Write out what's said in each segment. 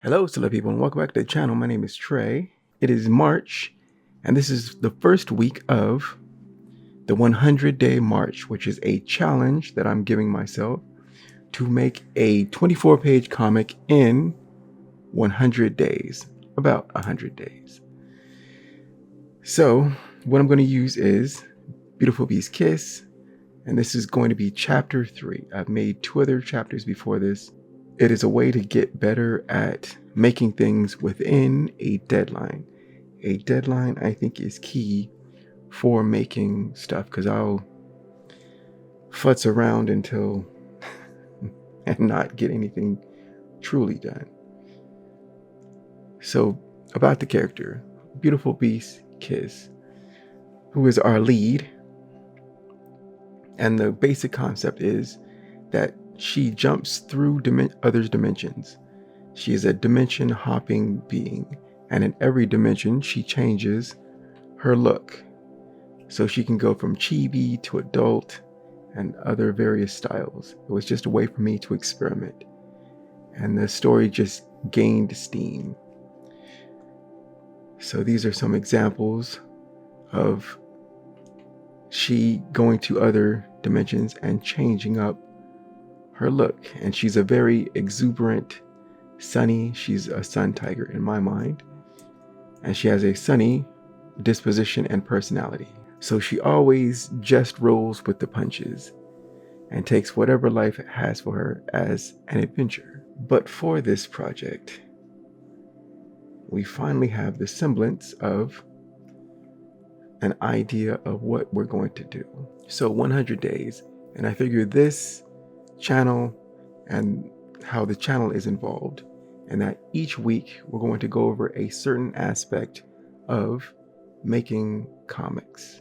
Hello, Celeb people, and welcome back to the channel. My name is Trey. It is March, and this is the first week of the 100-day march, which is a challenge that I'm giving myself to make a 24-page comic in 100 days, about 100 days. So what I'm going to use is Beautiful Beast Kiss, and this is going to be chapter 3. I've made 2 other chapters before this. It is a way to get better at making things within a deadline. A deadline, I think, is key for making stuff, because I'll futz around until and not get anything truly done. So, about the character, Beautiful Beast Kiss, who is our lead, and the basic concept is that she jumps through other dimensions. She is a dimension hopping being, and in every dimension she changes her look. So she can go from chibi to adult and other various styles. It was just a way for me to experiment, and the story just gained steam. So these are some examples of she going to other dimensions and changing up her look. And she's a very exuberant, sunny, she's a sun tiger in my mind, and she has a sunny disposition and personality. So she always just rolls with the punches and takes whatever life has for her as an adventure. But for this project, we finally have the semblance of an idea of what we're going to do. So 100 days, and I figure this channel and how the channel is involved, and that each week we're going to go over a certain aspect of making comics.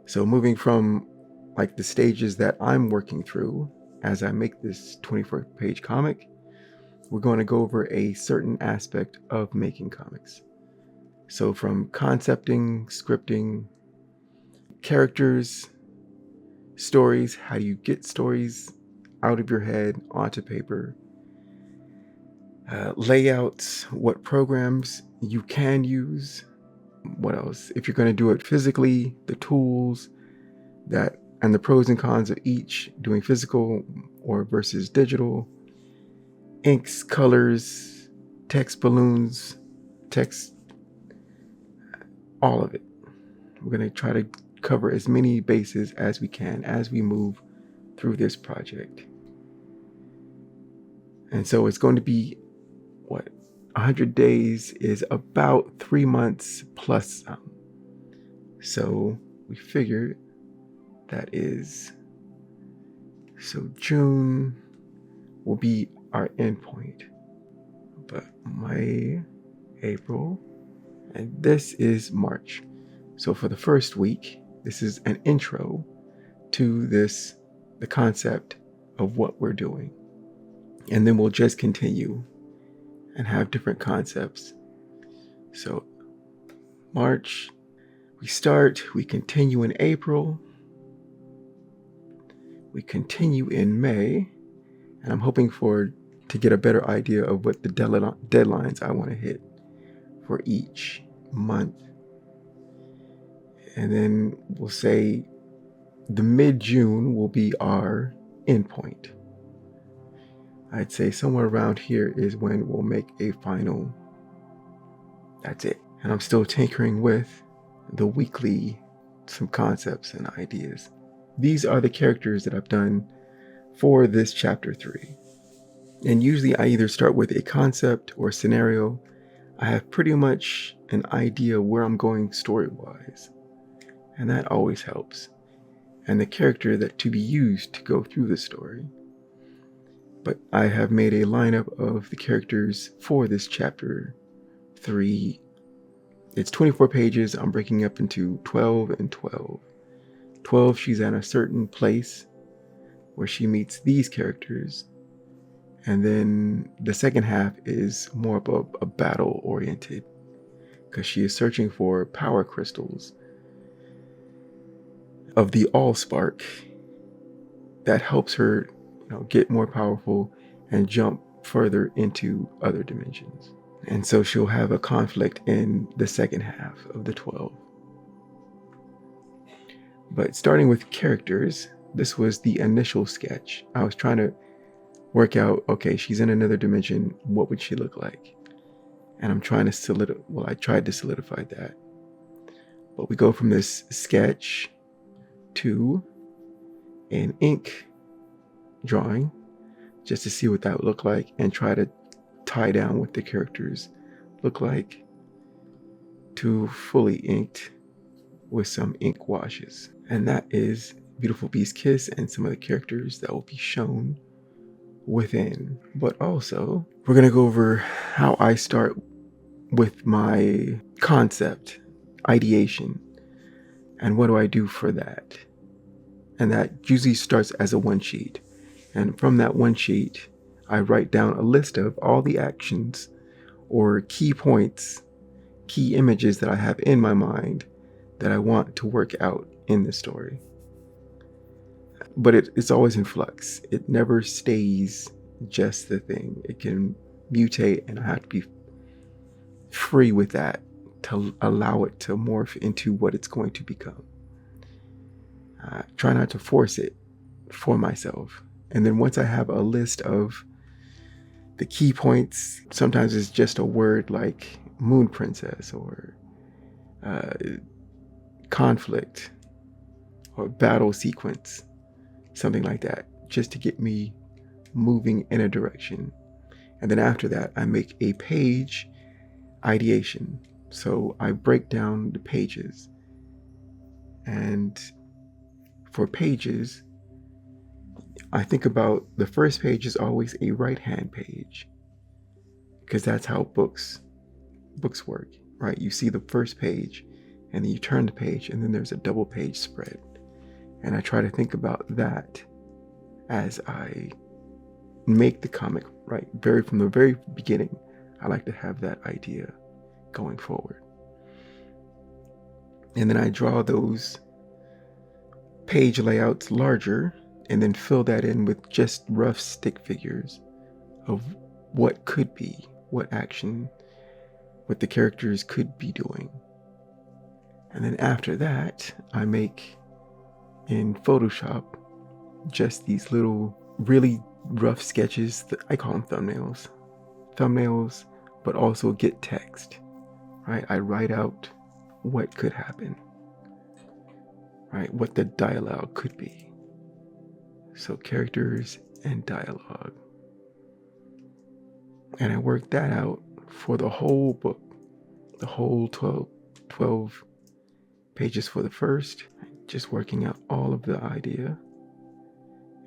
So moving from like the stages that I'm working through as I make this 24-page comic, we're going to go over a certain aspect of making comics. So from concepting, scripting, characters, stories, how do you get stories out of your head onto paper, layouts, what programs you can use, what else, if you're going to do it physically, the tools that, and the pros and cons of each, doing physical or versus digital, inks, colors, text balloons, text, all of it. We're going to try to cover as many bases as we can as we move through this project. And so it's going to be, 100 days is about 3 months plus some. So we figured that is, so June will be our endpoint. But May, April, and this is March. So for the first week, this is an intro to this, the concept of what we're doing. And then we'll just continue and have different concepts. So March, we start, we continue in April, we continue in May, and I'm hoping to get a better idea of what the deadlines I want to hit for each month. And then we'll say the mid-June will be our endpoint. I'd say somewhere around here is when we'll make a final. That's it. And I'm still tinkering with the weekly, some concepts and ideas. These are the characters that I've done for this chapter 3. And usually I either start with a concept or scenario. I have pretty much an idea where I'm going story-wise, and that always helps. And the character that to be used to go through the story. But I have made a lineup of the characters for this chapter 3. It's 24 pages. I'm breaking up into 12 and 12. 12, she's at a certain place where she meets these characters. And then the second half is more of a battle oriented, because she is searching for power crystals of the Allspark that helps her, get more powerful and jump further into other dimensions. And so she'll have a conflict in the second half of the 12. But starting with characters, this was the initial sketch. I was trying to work out, okay, she's in another dimension. What would she look like? And I'm trying to I tried to solidify that. But we go from this sketch to an ink drawing just to see what that would look like and try to tie down what the characters look like to fully inked with some ink washes. And that is Beautiful Beast Kiss and some of the characters that will be shown within. But also, we're going to go over how I start with my concept, ideation, and what do I do for that. And that usually starts as a one sheet. And from that one sheet, I write down a list of all the actions or key points, key images that I have in my mind that I want to work out in the story. But it's always in flux. It never stays just the thing. It can mutate, and I have to be free with that to allow it to morph into what it's going to become. Try not to force it for myself. And then once I have a list of the key points, sometimes it's just a word like Moon Princess or conflict or battle sequence, something like that, just to get me moving in a direction. And then after that, I make a page ideation. So I break down the pages. And for pages, I think about the first page is always a right-hand page, because that's how books work, right? You see the first page, and then you turn the page, and then there's a double page spread. And I try to think about that as I make the comic, right? From the very beginning, I like to have that idea going forward. And then I draw those page layouts larger and then fill that in with just rough stick figures of what could be, what action, what the characters could be doing. And then after that, I make in Photoshop just these little really rough sketches. I call them thumbnails, but also get text, right? I write out what could happen, right? What the dialogue could be. So characters and dialogue. And I work that out for the whole book, the whole 12 pages for the first, just working out all of the idea.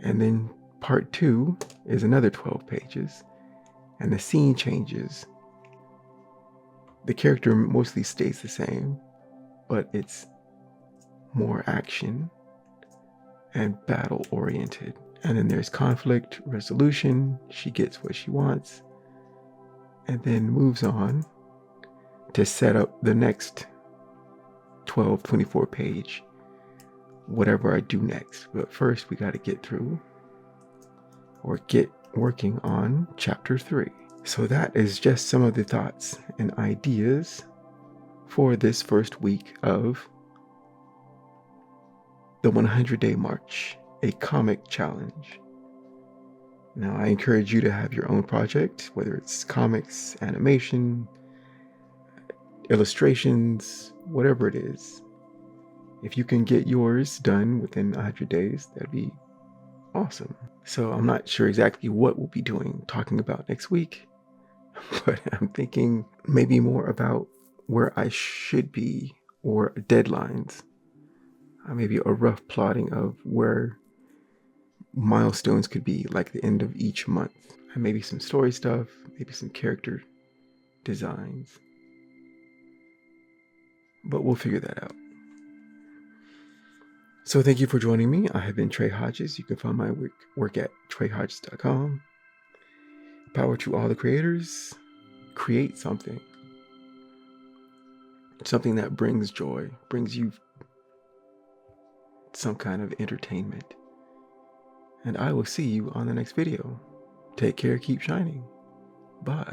And then part 2 is another 12 pages, and the scene changes. The character mostly stays the same, but it's more action and battle oriented. And then there's conflict resolution. She gets what she wants and then moves on to set up the next 12, 24 page, whatever I do next. But first we got to get through or get working on chapter 3. So that is just some of the thoughts and ideas for this first week of the 100-Day March, a comic challenge. Now, I encourage you to have your own project, whether it's comics, animation, illustrations, whatever it is. If you can get yours done within 100 days, that'd be awesome. So I'm not sure exactly what we'll be talking about next week, but I'm thinking maybe more about where I should be or deadlines. Maybe a rough plotting of where milestones could be, like the end of each month. And maybe some story stuff, maybe some character designs. But we'll figure that out. So thank you for joining me. I have been Trey Hodges. You can find my work at treyhodges.com. Power to all the creators. Create something. Something that brings joy, brings you some kind of entertainment. And I will see you on the next video. Take care. Keep shining. Bye.